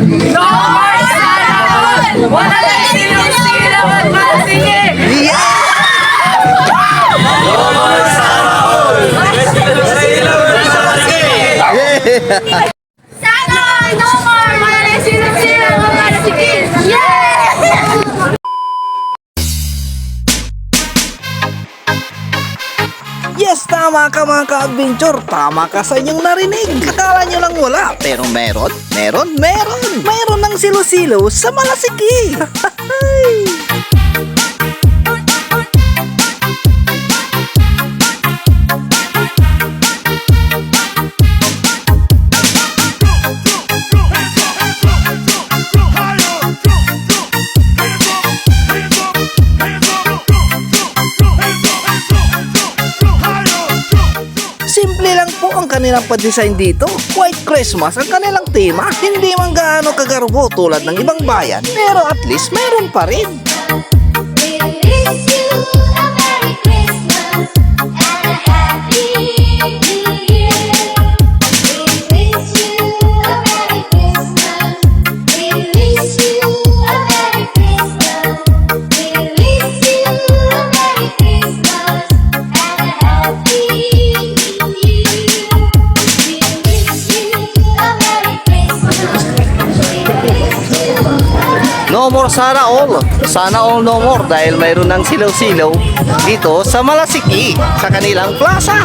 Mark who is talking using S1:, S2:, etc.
S1: No more sana all! Wala lang sinusilaw at malasingin! Sana all! No more! Wala lang sinusilaw at malasingin!
S2: Yes, tama ka mga ka-adventure. Tama ka sa inyong narinig. Akala nyo lang wala, pero meron. Meron ng silo-silo sa Malasiki. Simple lang po ang kanilang pa-design dito. White Christmas ang kanilang tema. Hindi man gaano kagarbo tulad ng ibang bayan, pero at least meron pa rin.
S3: We wish you a Merry Christmas and a Happy New Year. We wish you a Merry Christmas. We wish you a Merry Christmas. We wish you a Merry Christmas and a Happy New Year. We wish you a Merry Christmas. We wish you
S2: No more sana all. Sana all no more dahil mayroon ng silaw-silaw dito sa Malasiki sa kanilang plaza.